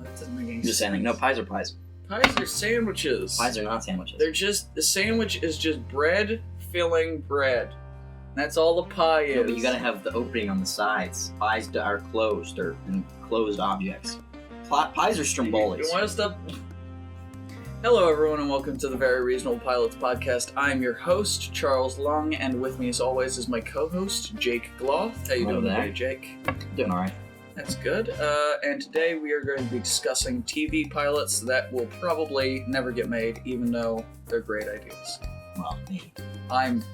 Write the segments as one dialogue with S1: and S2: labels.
S1: That doesn't make any sense.
S2: Just saying, no, pies are pies.
S1: Pies are sandwiches.
S2: Pies are not sandwiches.
S1: They're just, the sandwich is just bread filling bread. That's all the pie is.
S2: No, but you gotta have the opening on the sides. Pies are closed, or enclosed objects. Pies are stromboli's.
S1: You want to stop? Hello, everyone, and welcome to the Very Reasonable Pilots Podcast. I'm your host, Charles Lung, and with me, as always, is my co-host, Jake Gloth. How you doing today, Jake?
S2: Doing all right.
S1: That's good. And today we are going to be discussing TV pilots that will probably never get made, even though they're great ideas.
S2: Well, maybe.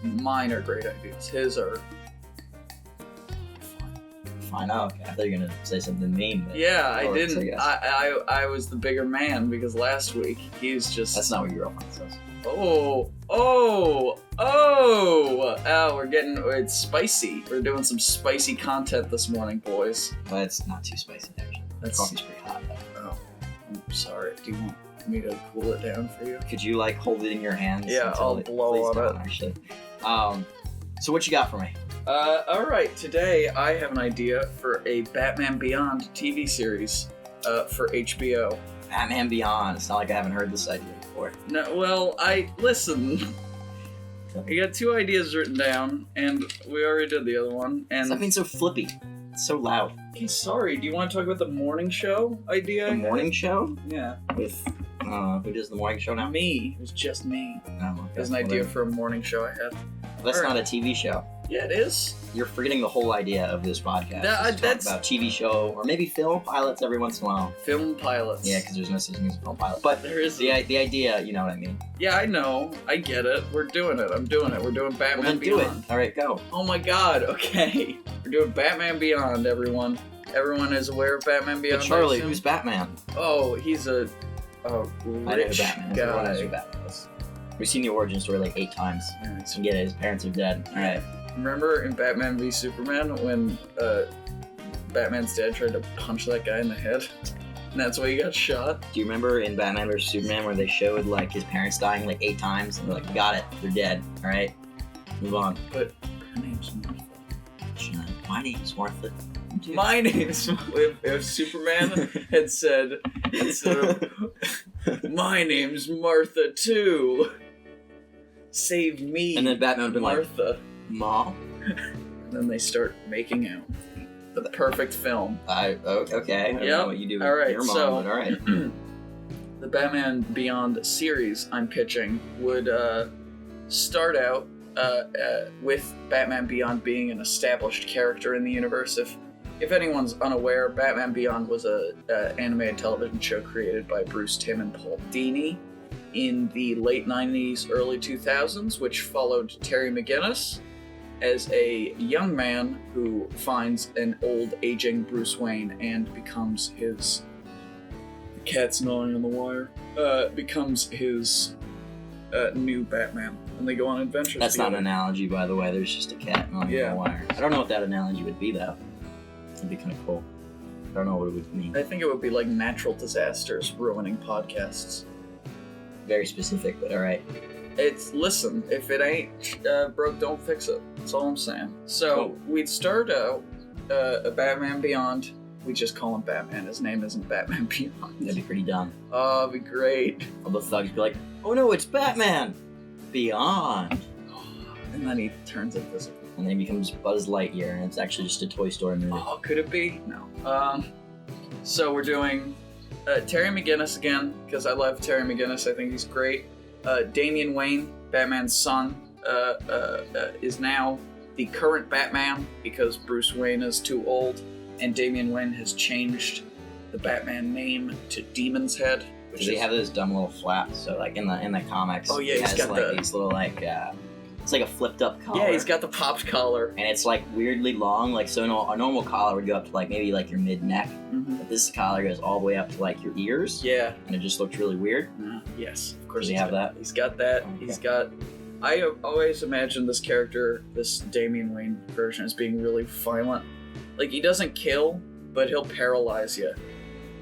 S1: Mine are great ideas. His are
S2: fine. Oh, okay. I thought you were gonna say something mean.
S1: Yeah, I
S2: Works,
S1: didn't. I was the bigger man because last week he's just.
S2: That's not what your girlfriend says.
S1: Oh! It's spicy. We're doing some spicy content this morning, boys.
S2: But it's not too spicy, actually. The coffee's pretty hot, though.
S1: Oh, I'm sorry. Do you want me to cool it down for you?
S2: Could you, hold it in your hands?
S1: Yeah, I'll blow on it.
S2: Actually. So what you got for me?
S1: Alright, today I have an idea for a Batman Beyond TV series, for HBO.
S2: Batman Beyond. It's not like I haven't heard this idea before.
S1: No, well, listen. I got two ideas written down, and we already did the other one, and...
S2: Stop being so flippy. It's so loud.
S1: Okay, sorry, do you want to talk about the morning show idea?
S2: The morning show?
S1: Yeah.
S2: With, who does the morning show now?
S1: Me. It was just me.
S2: Oh, okay.
S1: There's an idea for a morning show I had.
S2: That's not a TV show.
S1: Yeah, it is.
S2: You're forgetting the whole idea of this podcast. That's about TV show, or maybe film pilots every once in a while.
S1: Film pilots.
S2: Yeah, because there's no such thing as a film pilot. But
S1: there is
S2: the idea, you know what I mean.
S1: Yeah, I know. I get it. We're doing it. I'm doing it. We're doing Batman
S2: then
S1: Beyond.
S2: Do it. All right, go.
S1: Oh my God. Okay. We're doing Batman Beyond, everyone. Everyone is aware of Batman Beyond.
S2: But Charlie, who's Batman?
S1: Oh, he's a rich
S2: Batman.
S1: guy.
S2: We've seen the origin story 8 times.
S1: Yeah,
S2: So get it, his parents are dead. Alright.
S1: Remember in Batman v Superman when Batman's dad tried to punch that guy in the head? And that's why he got shot?
S2: Do you remember in Batman vs Superman where they showed his parents dying 8 times and they're like, got it, they're dead. Alright? Move on.
S1: But her name's Martha.
S2: My name's Martha.
S1: My name's if Superman had said instead of my name's Martha too. Save me.
S2: And then Batman would be
S1: Martha.
S2: Like, Mom?
S1: And then they start making out. The perfect film.
S2: Okay. I don't know what you do with your mom, but alright.
S1: The Batman Beyond series I'm pitching would start out with Batman Beyond being an established character in the universe. If anyone's unaware, Batman Beyond was a animated television show created by Bruce Timm and Paul Dini in the late 90s, early 2000s, which followed Terry McGinnis as a young man who finds an old, aging Bruce Wayne and becomes his... The cat's gnawing on the wire. Becomes his new Batman. And they go on adventures
S2: That's
S1: together.
S2: not an analogy, by the way. There's just a cat gnawing on the wire. I don't know what that analogy would be, though. It'd be kind of cool. I don't know what it would mean.
S1: I think it would be like natural disasters ruining podcasts.
S2: Very specific, but alright.
S1: Listen, if it ain't broke, don't fix it. That's all I'm saying. So, we'd start out a Batman Beyond. We just call him Batman. His name isn't Batman Beyond.
S2: That'd be pretty dumb.
S1: Oh, it'd be great.
S2: All the thugs be like, oh no, it's Batman! Beyond!
S1: And then he turns invisible.
S2: And then he becomes Buzz Lightyear, and it's actually just a Toy Story movie.
S1: Oh, could it be? No. So we're doing Terry McGinnis again, because I love Terry McGinnis. I think he's great. Damian Wayne, Batman's son, is now the current Batman, because Bruce Wayne is too old, and Damian Wayne has changed the Batman name to Demon's Head.
S2: Does he have those dumb little flaps? So, in the comics,
S1: oh yeah,
S2: he has
S1: got
S2: these little it's like a flipped up collar.
S1: Yeah, he's got the popped collar.
S2: And it's weirdly long, so a normal collar would go up to maybe your mid neck.
S1: Mm-hmm.
S2: But this collar goes all the way up to your ears.
S1: Yeah.
S2: And it just looks really weird.
S1: Yes, of course.
S2: Does he have that?
S1: He's got that. Okay. He's got. I have always imagined this character, this Damian Wayne version, as being really violent. He doesn't kill, but he'll paralyze you.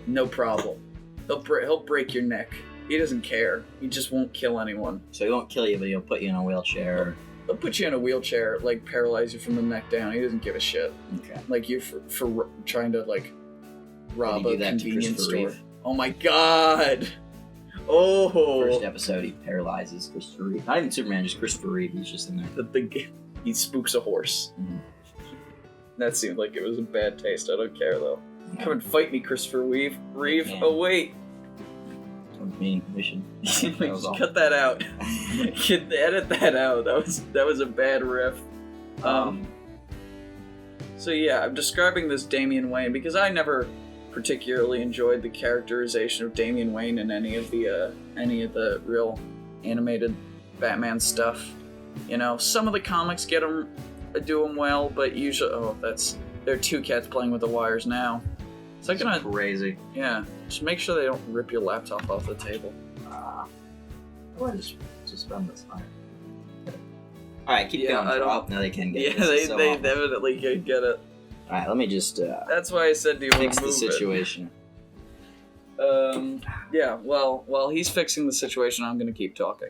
S1: No problem. He'll break your neck. He doesn't care. He just won't kill anyone.
S2: So he won't kill you, but he'll put you in a wheelchair.
S1: He'll put you in a wheelchair, paralyze you from the neck down. He doesn't give a shit.
S2: Okay.
S1: You're for trying to rob a convenience store. Oh my god! Oh!
S2: First episode, he paralyzes Christopher Reeve. Not even Superman, just Christopher Reeve. He's just in there.
S1: He spooks a horse.
S2: Mhm.
S1: That seemed like it was a bad taste. I don't care though. Come and fight me, Christopher Reeve.
S2: Yeah.
S1: Oh wait.
S2: Don't mean we should. That was awful.
S1: Cut that out. Edit that out. That was a bad riff. So yeah, I'm describing this Damian Wayne because I never particularly enjoyed the characterization of Damian Wayne in any of the real animated Batman stuff. You know, some of the comics do him well, but usually there are two cats playing with the wires now. So
S2: That's crazy.
S1: Yeah, just make sure they don't rip your laptop off the table.
S2: Or just run this fire. Alright, keep going. Oh, no, they can get it.
S1: Yeah, they definitely can get it.
S2: Alright, let me just
S1: That's why I said to you
S2: fix the situation.
S1: Yeah, well, while he's fixing the situation, I'm gonna keep talking.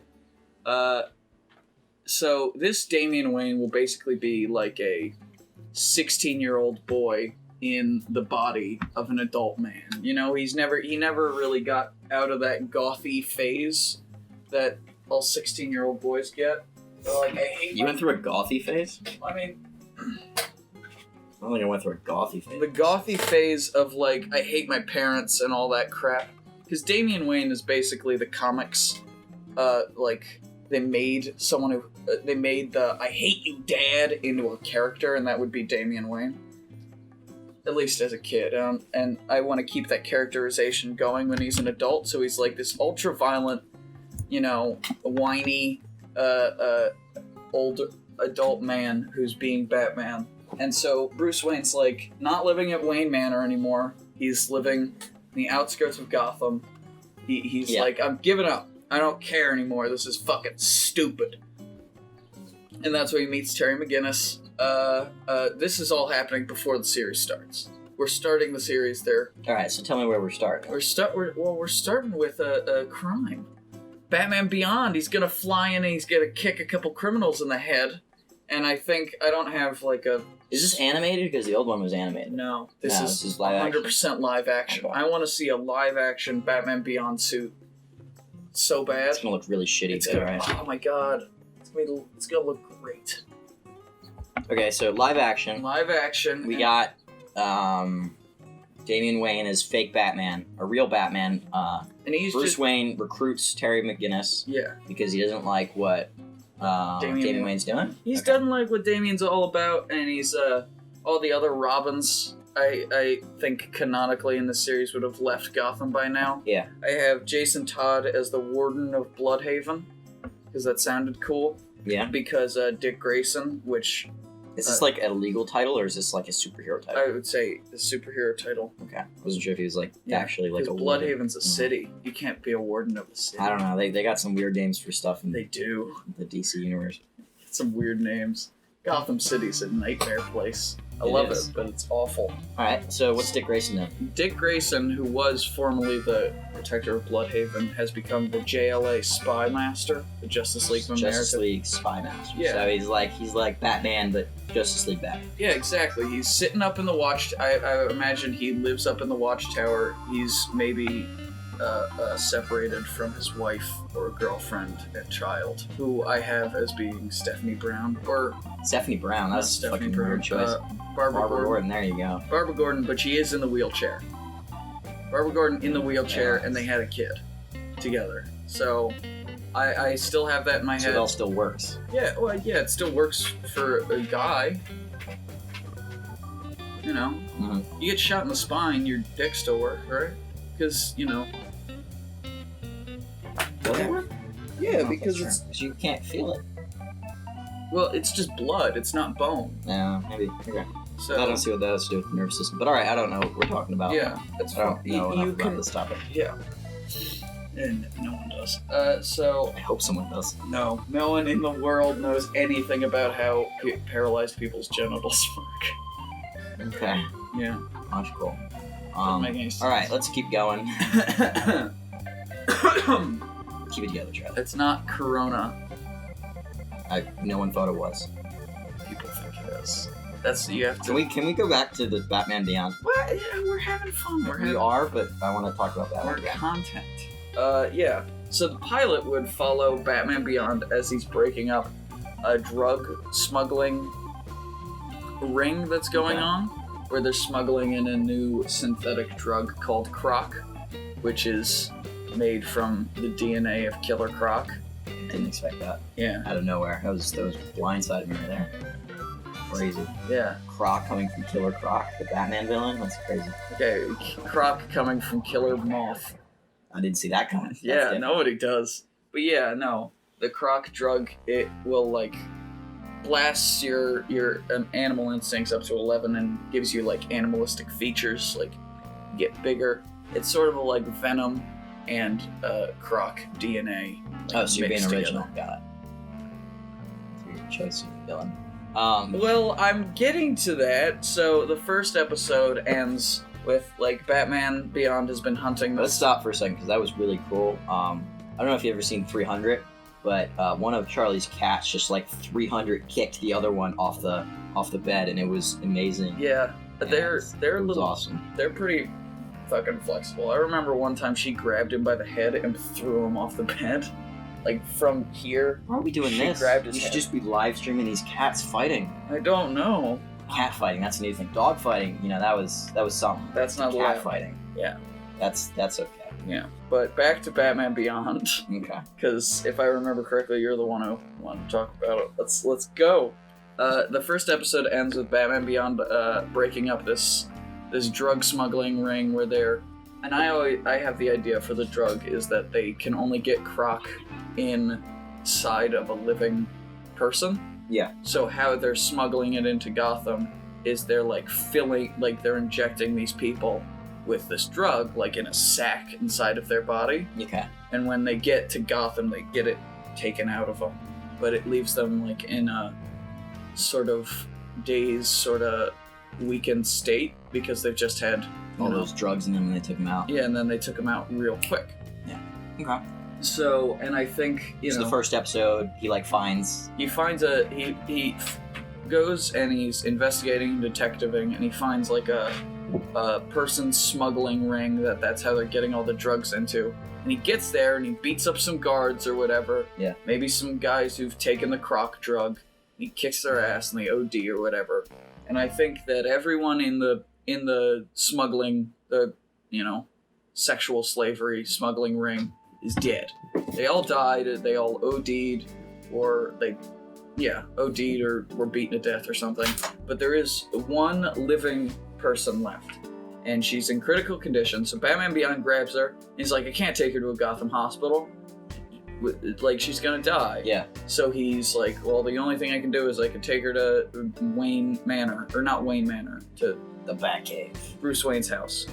S1: So this Damian Wayne will basically be like a 16-year-old boy in the body of an adult man. You know, he never really got out of that gothy phase that all 16-year-old boys get. They're like, I hate
S2: You went through a gothy phase?
S1: I mean,
S2: I don't think I went through a gothy phase.
S1: the gothy phase of like, I hate my parents and all that crap. Because Damian Wayne is basically the comics, they made the I hate you dad into a character, and that would be Damian Wayne. At least as a kid. And I want to keep that characterization going when he's an adult, so he's like this ultra-violent, whiny, old adult man who's being Batman. And so Bruce Wayne's like not living at Wayne Manor anymore. He's living in the outskirts of Gotham. He's like, I'm giving up. I don't care anymore. This is fucking stupid. And that's where he meets Terry McGinnis. This is all happening before the series starts. We're starting the series there.
S2: All right, so tell me where we're starting.
S1: We're starting with a crime. Batman Beyond. He's gonna fly in and he's gonna kick a couple criminals in the head. And I don't have like a.
S2: Is this animated? Because the old one was animated.
S1: No, this is
S2: live
S1: 100% live action. I want to see a live action Batman Beyond suit. So bad.
S2: It's gonna look really shitty. Right?
S1: Oh my god, it's gonna look great.
S2: Okay, so live action.
S1: Live action.
S2: We got Damian Wayne as fake Batman, a real Batman.
S1: And he's
S2: Bruce Wayne recruits Terry McGinnis.
S1: Yeah.
S2: Because he doesn't like what Damian Wayne's doing.
S1: He's doesn't like what Damian's all about, and he's all the other Robins. I think canonically in the series would have left Gotham by now.
S2: Yeah.
S1: I have Jason Todd as the Warden of Bloodhaven, because that sounded cool.
S2: Yeah.
S1: Because Dick Grayson, which...
S2: Is this like a legal title, or is this like a superhero title?
S1: I would say a superhero title.
S2: Okay. I wasn't sure if he was actually like a
S1: warden.
S2: warden.
S1: Bloodhaven's a city. You can't be a warden of a city.
S2: I don't know. They got some weird names for stuff in
S1: They do.
S2: the DC universe.
S1: Some weird names. Gotham City's a nightmare place. I love it, but it's awful.
S2: Alright, so what's Dick Grayson doing?
S1: Dick Grayson, who was formerly the protector of Bloodhaven, has become the JLA Spy Master, the Justice League of America.
S2: Justice League Spy Master.
S1: Yeah.
S2: So he's like Batman, but Justice League Batman.
S1: Yeah, exactly. He's sitting up in the watch... I imagine he lives up in the watchtower. He's maybe separated from his wife or girlfriend and child, who I have as being Stephanie Brown. Or...
S2: Stephanie Brown, that's a fucking weird choice.
S1: Barbara Gordon.
S2: There you go.
S1: Barbara Gordon, but she is in the wheelchair. Barbara Gordon in the wheelchair, and they had a kid together. So I still have that in my head.
S2: So it all still works.
S1: Yeah, well, yeah, it still works for a guy. You know, You get shot in the spine, your dick still works, right? Because,
S2: Does it work?
S1: Yeah, because
S2: you can't feel it.
S1: Well, it's just blood. It's not bone.
S2: Yeah, maybe. Okay.
S1: So
S2: I don't see what that has to do with the nervous system. But alright, I don't know what we're talking about.
S1: Yeah, that's
S2: I don't know enough about this topic.
S1: Yeah. And no one does. So...
S2: I hope someone does.
S1: No one in the world knows anything about how paralyzed people's genitals work.
S2: Okay.
S1: Yeah.
S2: Much cool.
S1: Doesn't make any sense.
S2: Alright, let's keep going. Keep it together, Trav.
S1: It's not Corona.
S2: No one thought it was.
S1: People think it is. That's you have to.
S2: Can we go back to the Batman Beyond?
S1: Well, yeah, we're having fun.
S2: We are, but I want to talk about that.
S1: More content. Yeah. So the pilot would follow Batman Beyond as he's breaking up a drug smuggling ring that's going on, where they're smuggling in a new synthetic drug called Croc, which is made from the DNA of Killer Croc.
S2: Didn't expect that.
S1: Yeah.
S2: Out of nowhere. That was blindsided me right there. Crazy.
S1: Yeah.
S2: Croc coming from Killer Croc, the Batman villain? That's crazy.
S1: Okay, Croc coming from Killer Moth.
S2: I didn't see that coming.
S1: Yeah, nobody does. But yeah, no. The Croc drug, it will, like, blasts your animal instincts up to 11 and gives you, like, animalistic features, like, get bigger. It's sort of like Venom and Croc DNA. Like,
S2: oh, so you're being original.
S1: Together.
S2: Got it. Your choice of villain.
S1: Well, I'm getting to that. So the first episode ends with, like, Batman Beyond has been hunting this.
S2: Let's stop for a second, because that was really cool. I don't know if you've ever seen 300, but one of Charlie's cats just, like, 300 kicked the other one off the bed, and it was amazing.
S1: Yeah, they're a little
S2: awesome.
S1: They're pretty fucking flexible. I remember one time she grabbed him by the head and threw him off the bed. Like, from here.
S2: Why are we doing this? We should just be live streaming these cats fighting.
S1: I don't know.
S2: Cat fighting, that's a new thing. Dog fighting, that was something.
S1: That's not
S2: cat
S1: allowed.
S2: Fighting.
S1: Yeah.
S2: That's okay.
S1: Yeah. But back to Batman Beyond.
S2: Okay.
S1: Because if I remember correctly, you're the one who wanted to talk about it. Let's go. The first episode ends with Batman Beyond breaking up this drug smuggling ring where they're, and I have the idea for the drug is that they can only get Croc inside of a living person.
S2: Yeah.
S1: So how they're smuggling it into Gotham is they're like they're injecting these people with this drug like in a sack inside of their body.
S2: Okay.
S1: And when they get to Gotham, they get it taken out of them, but it leaves them like in a sort of dazed, sort of weakened state because they've just had
S2: all those drugs in them and they took them out.
S1: Yeah, and then they took them out real quick.
S2: Yeah. Okay.
S1: So, and I think, you know...
S2: the first episode, he finds
S1: he goes and he's investigating, detectiving, and he finds like a person smuggling ring that's how they're getting all the drugs into. And he gets there and he beats up some guards or whatever.
S2: Yeah.
S1: Maybe some guys who've taken the Croc drug. He kicks their ass and they OD or whatever. And I think that everyone in the smuggling, sexual slavery smuggling ring is dead. They all died, they all OD'd, or OD'd or were beaten to death or something. But there is one living person left, and she's in critical condition. So Batman Beyond grabs her, and he's like, I can't take her to a Gotham hospital. Like, she's gonna die.
S2: Yeah.
S1: So he's like, well, the only thing I can do is I can take her to Wayne Manor, or not Wayne Manor, to
S2: the Batcave.
S1: Bruce Wayne's house.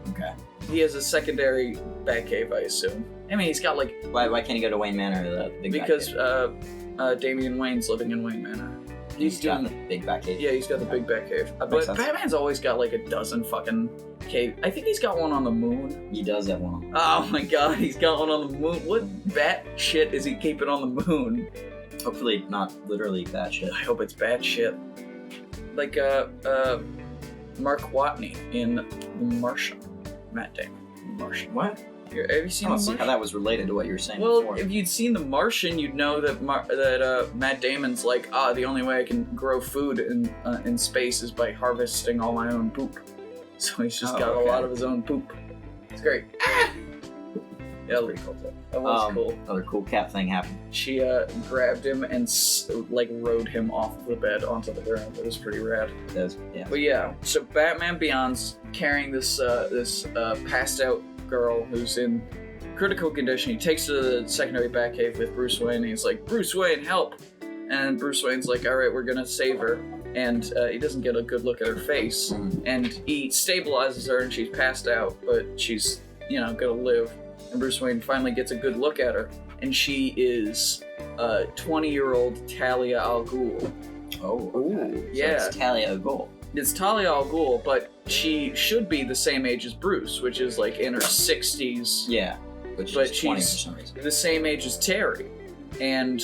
S2: Okay.
S1: He has a secondary Batcave, I assume. I mean, he's got like...
S2: Why can't he go to Wayne Manor, the big
S1: because
S2: Batcave?
S1: Damian Wayne's living in Wayne Manor.
S2: He's got the big Batcave.
S1: Yeah, he's got the big Batcave. But
S2: sense.
S1: Batman's always got like a dozen fucking cave. I think he's got one on the moon.
S2: He does have one.
S1: Oh my god, he's got one on the moon. What bat shit is he keeping on the moon?
S2: Hopefully not literally bat shit.
S1: I hope it's bat shit. Like Mark Watney in The Martian. Matt Damon. The Martian.
S2: What?
S1: Have you seen The Martian?
S2: How that was related to what you were saying
S1: well,
S2: before.
S1: If you'd seen The Martian, you'd know that Matt Damon's like, the only way I can grow food in space is by harvesting all my own poop. So he's just got a lot of his own poop. It's great. Yeah, that was pretty cool too. That was cool.
S2: Another cool cat thing happened.
S1: She grabbed him and rode him off of the bed onto the ground. It was pretty rad.
S2: Yeah.
S1: But yeah, so Batman Beyond's carrying this passed out girl who's in critical condition. He takes her to the secondary Batcave with Bruce Wayne, and he's like, Bruce Wayne, help! And Bruce Wayne's like, alright, we're gonna save her. And he doesn't get a good look at her face. And he stabilizes her, and she's passed out, but she's, gonna live. And Bruce Wayne finally gets a good look at her, and she is 20-year-old Talia al Ghul.
S2: Oh, okay.
S1: Ooh, yeah.
S2: So it's Talia al Ghul.
S1: It's Talia al Ghul, but she should be the same age as Bruce, which is like in her 60s.
S2: Yeah, but she's 20 for some reason.
S1: The same age as Terry. And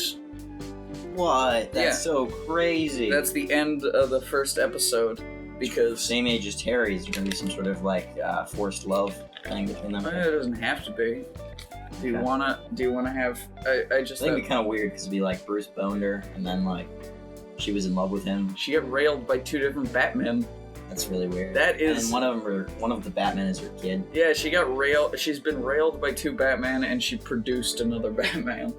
S2: What? That's
S1: Yeah.
S2: so crazy.
S1: That's the end of the first episode because
S2: Same age as Terry. Is there gonna be some sort of like forced love thing between them?
S1: it doesn't have to be. Do you
S2: Okay.
S1: wanna have? I just
S2: I think it'd be kind of weird because it'd be like Bruce boned her, and then like she was in love with him.
S1: she got railed by 2 different Batmen.
S2: That's really weird.
S1: That is.
S2: And one of the Batman is her kid.
S1: Yeah, she got railed. She's been railed by 2 Batman, and she produced another Batman.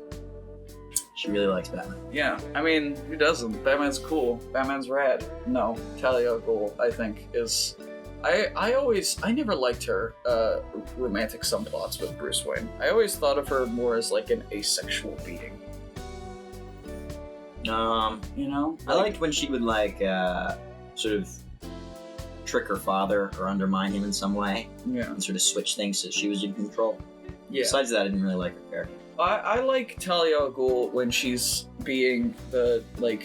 S2: She really likes Batman.
S1: Yeah, I mean, who doesn't? Batman's cool. Batman's rad. No, Talia al Ghul, I think, is. I never liked her romantic subplots with Bruce Wayne. I always thought of her more as like an asexual being. You know?
S2: I liked when she would like sort of trick her father or undermine him in some way
S1: Yeah.
S2: and sort of switch things so she was in control.
S1: Yeah.
S2: Besides that, I didn't really like her character.
S1: I like Talia al Ghul when she's being the, like,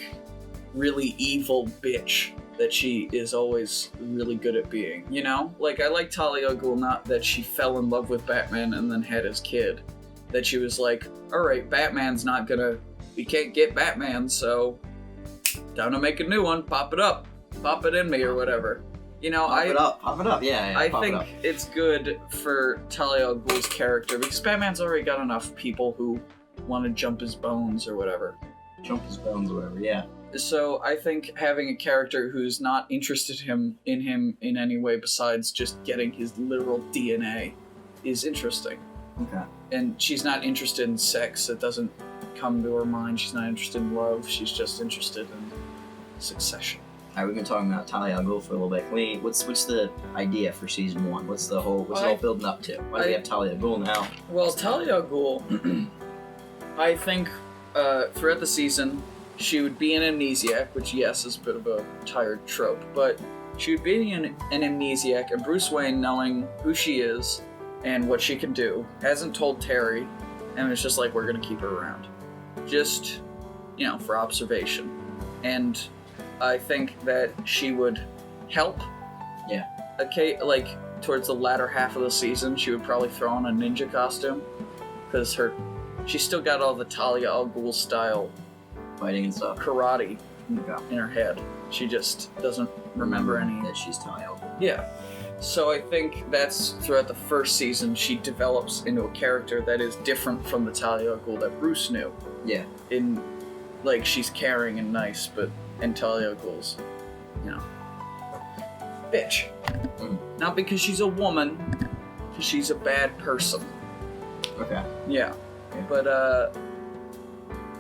S1: really evil bitch that she is always really good at being, you know? Like, I like Talia al Ghul not that she fell in love with Batman and then had his kid. That she was like, alright, Batman's not gonna... We can't get Batman, so... Time to make a new one, pop it up. Pop it in me or whatever. You know,
S2: Pop it up, yeah.
S1: I
S2: pop it
S1: think
S2: up.
S1: it's good for Talia al Ghul's character because Batman's already got enough people who want to jump his bones or whatever.
S2: Jump his bones or whatever, yeah.
S1: So I think having a character who's not interested in him in any way besides just getting his literal DNA is interesting.
S2: Okay.
S1: And she's not interested in sex. It doesn't come to her mind. She's not interested in love. She's just interested in succession.
S2: Alright, we've been talking about Talia al Ghul for a little bit. What's the idea for season 1? What's it all building up to? Why do we have Talia al Ghul now?
S1: Well, Talia al Ghul, I think throughout the season, she would be an amnesiac, which, yes, is a bit of a tired trope, but she would be an amnesiac, and Bruce Wayne, knowing who she is and what she can do, hasn't told Terry, and it's just like, we're going to keep her around. Just, you know, for observation. And I think that she would help.
S2: Yeah.
S1: Okay, like, towards the latter half of the season, she would probably throw on a ninja costume, because she's still got all the Talia al Ghul style
S2: Fighting and stuff.
S1: karate
S2: Okay.
S1: in her head. She just doesn't remember any.
S2: That she's Talia al Ghul.
S1: Yeah. So I think that's throughout the first season, she develops into a character that is different from the Talia al Ghul that Bruce knew.
S2: Yeah.
S1: In, like, she's caring and nice, and Talia al Ghul's, you know, bitch.
S2: Mm.
S1: Not because she's a woman, because she's a bad person.
S2: Okay.
S1: Yeah.
S2: Yeah.
S1: But,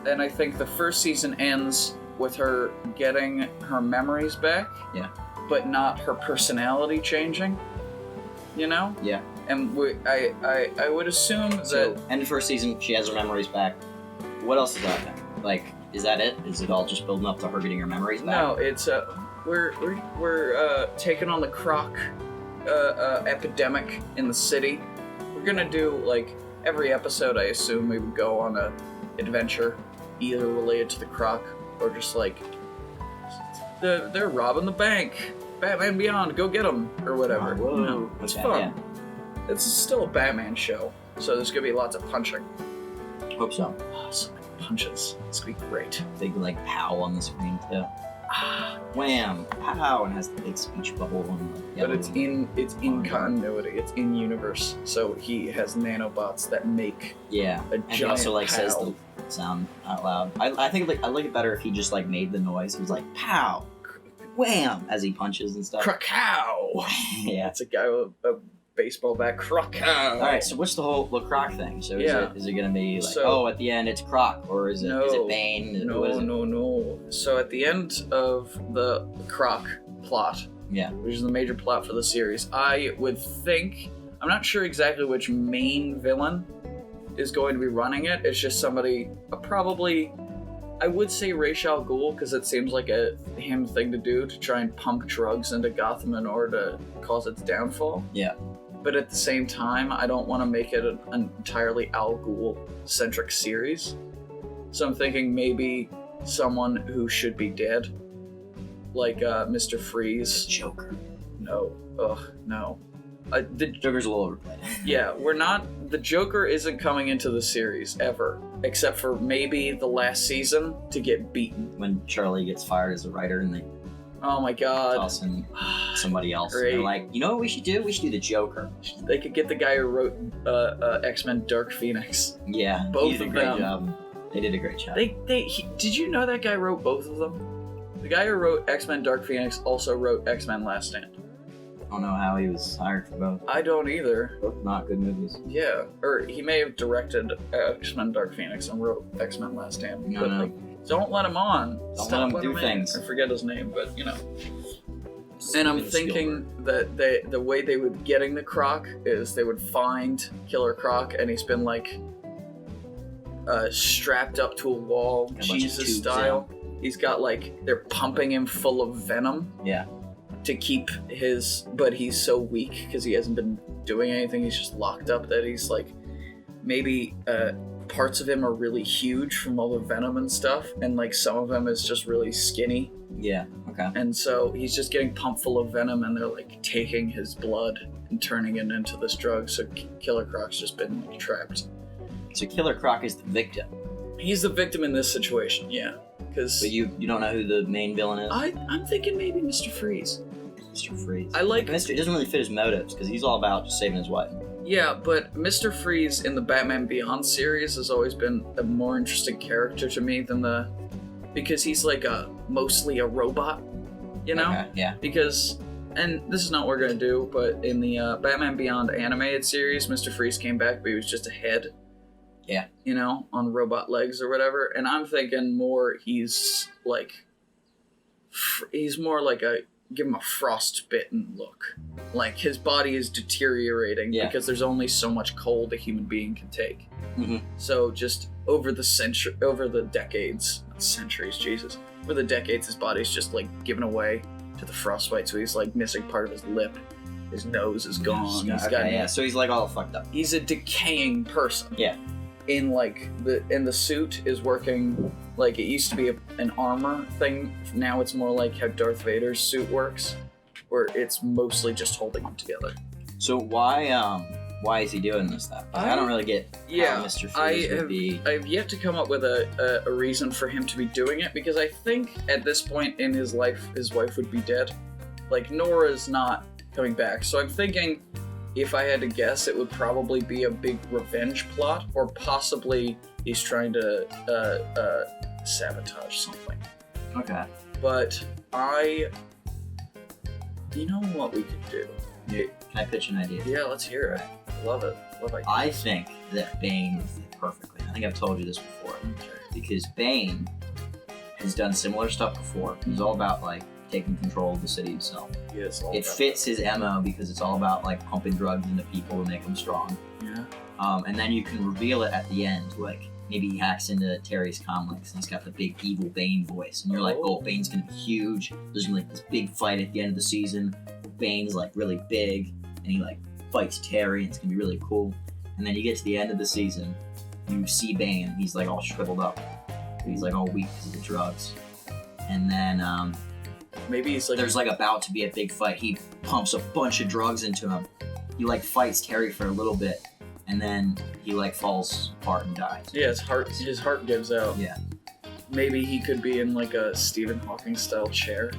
S1: and I think the first season ends with her getting her memories back.
S2: Yeah.
S1: But not her personality changing. You know?
S2: Yeah.
S1: And I would assume
S2: So,
S1: that...
S2: end of first season, she has her memories back. What else is out there? Like, is that it? Is it all just building up to her getting her memories back?
S1: No, it's we're taking on the croc epidemic in the city. We're gonna do, like, every episode. I assume we would go on a adventure, either related to the croc or just like they're robbing the bank. Batman Beyond, go get them or whatever.
S2: Oh, whoa.
S1: You know, it's
S2: Okay,
S1: fun.
S2: yeah.
S1: It's still a Batman show, so there's gonna be lots of punching.
S2: Hope so.
S1: Oh, so many punches. It's gonna be great.
S2: Big, like, pow on the screen, too.
S1: Ah,
S2: Wham! Pow! And has the big speech bubble on the
S1: but
S2: yellow.
S1: it's in continuity. It's in universe. So he has nanobots that make
S2: Yeah.
S1: a
S2: And he
S1: giant
S2: also, like,
S1: pow.
S2: says the sound out loud. I think, like, I like it better if he just, like, made the noise. He was like, pow! Wham! As he punches and stuff.
S1: Krakow.
S2: Yeah.
S1: That's a guy with a baseball bat. Krakow.
S2: Alright, so what's the whole Croc thing? So is it gonna be like,
S1: So-
S2: at the end it's Croc, or is it Bane? What is it?
S1: No. So at the end of the Croc plot,
S2: Yeah.
S1: which is the major plot for the series, I would think, I'm not sure exactly which main villain is going to be running it. It's just somebody, probably, I would say Ra's al Ghul, because it seems like a him thing to do, to try and pump drugs into Gotham in order to cause its downfall.
S2: Yeah.
S1: But at the same time, I don't want to make it an entirely Al Ghul-centric series. So I'm thinking maybe someone who should be dead, like Mr. Freeze.
S2: Joker.
S1: No. Ugh, no. The
S2: Joker's a little overplayed.
S1: Yeah, we're not. The Joker isn't coming into the series ever, except for maybe the last season to get beaten.
S2: When Charlie gets fired as a writer and they
S1: Oh my god.
S2: toss in somebody else.
S1: Great.
S2: They're like, you know what we should do? We should do the Joker.
S1: They could get the guy who wrote X-Men Dark Phoenix.
S2: Yeah,
S1: Both
S2: he did a
S1: of
S2: great
S1: them.
S2: job. They did a great job.
S1: Did you know that guy wrote both of them? The guy who wrote X-Men Dark Phoenix also wrote X-Men Last Stand.
S2: I don't know how he was hired for both.
S1: I don't either.
S2: Both not good movies.
S1: Yeah, or he may have directed X-Men Dark Phoenix and wrote X-Men Last Stand.
S2: No,
S1: but
S2: no.
S1: don't let him on.
S2: Don't
S1: Stop
S2: let him do
S1: in.
S2: things.
S1: I forget his name, but you know. And I'm thinking that the way they would be getting the Croc is they would find Killer Croc, and he's been like strapped up to a wall,
S2: bunch of
S1: Jesus
S2: tubes,
S1: style. He's got like they're pumping him full of venom.
S2: Yeah.
S1: To keep his, but he's so weak because he hasn't been doing anything. He's just locked up that he's like, maybe parts of him are really huge from all the venom and stuff, and like some of him is just really skinny.
S2: Yeah. Okay.
S1: And so he's just getting pumped full of venom, and they're like taking his blood and turning it into this drug. So Killer Croc's just been like, trapped.
S2: So Killer Croc is the victim.
S1: He's the victim in this situation, yeah. Because
S2: But you don't know who the main villain is?
S1: I'm thinking maybe Mr. Freeze.
S2: Mr. Freeze.
S1: I like
S2: Mr. It doesn't really fit his motives because he's all about just saving his wife.
S1: Yeah, but Mr. Freeze in the Batman Beyond series has always been a more interesting character to me than because he's like mostly a robot, you know?
S2: Okay, yeah.
S1: Because, and this is not what we're gonna do, but in the Batman Beyond animated series, Mr. Freeze came back, but he was just a head.
S2: Yeah.
S1: You know, on robot legs or whatever. And I'm thinking more he's more like give him a frostbitten look. Like his body is deteriorating because there's only so much cold a human being can take.
S2: Mm-hmm.
S1: So just over the decades, not centuries, Jesus, over the decades, his body's just like given away to the frostbite. So he's like missing part of his lip. His nose is gone.
S2: So he's like all fucked up.
S1: He's a decaying person.
S2: Yeah.
S1: In like the suit is working like it used to be an armor thing. Now it's more like how Darth Vader's suit works, where it's mostly just holding him together.
S2: So why is he doing this stuff? I don't really get how Mr. Freeze would be.
S1: I've yet to come up with a reason for him to be doing it, because I think at this point in his life, his wife would be dead. Like Nora's not coming back, so I'm thinking, if I had to guess, it would probably be a big revenge plot, or possibly he's trying to sabotage something.
S2: Okay.
S1: But you know what we could do?
S2: Can I pitch an idea?
S1: Yeah, let's hear it. Love it.
S2: I think that Bane would fit perfectly. I think I've told you this before.
S1: Okay.
S2: Because Bane has done similar stuff before. He's all about like taking control of the city himself.
S1: Yes,
S2: it fits his MO because it's all about like pumping drugs into people to make them strong.
S1: Yeah.
S2: And then you can reveal it at the end, like maybe he hacks into Terry's comlinks and he's got the big evil Bane voice, and you're like, oh, Bane's gonna be huge. There's gonna be like this big fight at the end of the season. Bane's like really big, and he like fights Terry, and it's gonna be really cool. And then you get to the end of the season, you see Bane, and he's like all shriveled up. He's like all weak because of the drugs. And then
S1: maybe he's like,
S2: there's like about to be a big fight. He pumps a bunch of drugs into him. He like fights Terry for a little bit, and then he like falls apart and dies.
S1: Yeah, his heart gives out.
S2: Yeah.
S1: Maybe he could be in like a Stephen Hawking style chair,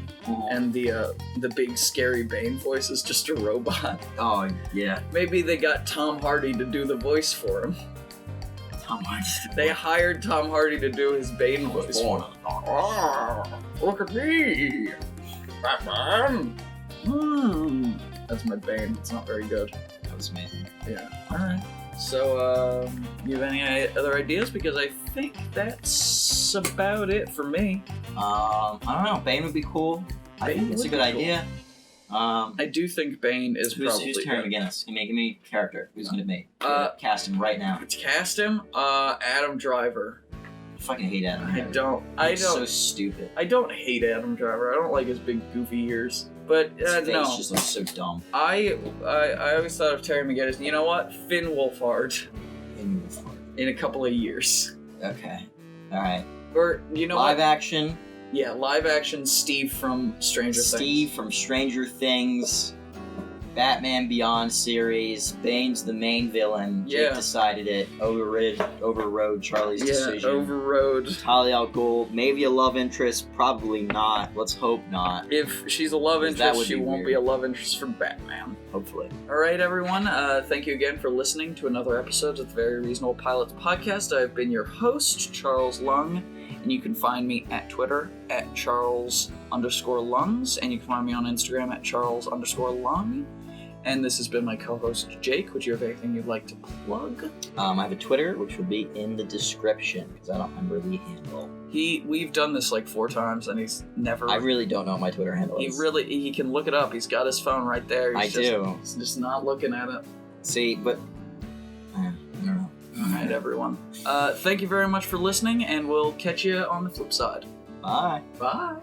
S1: and the big scary Bane voice is just a robot.
S2: Oh yeah.
S1: VMaybe they got Tom Hardy to do the voice for him.
S2: Tom Hardy.
S1: They hired Tom Hardy to do his Bane voice. Look at me, Batman. That's my Bane. It's not very good.
S2: That was amazing.
S1: Yeah. All right. So, you have any other ideas? Because I think that's about it for me.
S2: I don't know. Bane would be cool. I think it's a good idea.
S1: I do think Bane is probably
S2: who's Terry McGinnis? Give me a character. Who's gonna be? Cast him right now.
S1: Cast him. Adam Driver.
S2: I fucking hate Adam Driver.
S1: I don't.
S2: So stupid.
S1: I don't hate Adam Driver. I don't like his big goofy ears. But
S2: His face
S1: no,
S2: just looks so dumb.
S1: I always thought of Terry McGinnis. You know what? Finn Wolfhard. In a couple of years.
S2: Okay. All right.
S1: Or you know
S2: live
S1: what?
S2: action.
S1: Yeah, live action Steve from Stranger Things.
S2: Steve from Stranger Things. Batman Beyond series. Bane's the main villain. Jake
S1: Yeah.
S2: decided it. Overrode Charlie's decision.
S1: Overrode.
S2: Talia al Ghul, maybe a love interest, probably not. Let's hope not.
S1: If she's a love
S2: 'Cause that
S1: interest,
S2: would
S1: she
S2: be
S1: won't
S2: weird.
S1: be a love interest for Batman.
S2: Hopefully.
S1: All right, everyone. Thank you again for listening to another episode of the Very Reasonable Pilots podcast. I've been your host, Charles Lung, and you can find me at Twitter at Charles_Lungs, and you can find me on Instagram at Charles_Lung. And this has been my co-host, Jake. Would you have anything you'd like to plug?
S2: I have a Twitter, which will be in the description, because I don't remember the handle.
S1: We've done this like 4 times, and he's never...
S2: I really don't know what my Twitter handle is.
S1: He can look it up. He's got his phone right there.
S2: I do.
S1: He's just not looking at it.
S2: See, but... I don't know.
S1: All right, everyone. Thank you very much for listening, and we'll catch you on the flip side.
S2: Bye.
S1: Bye.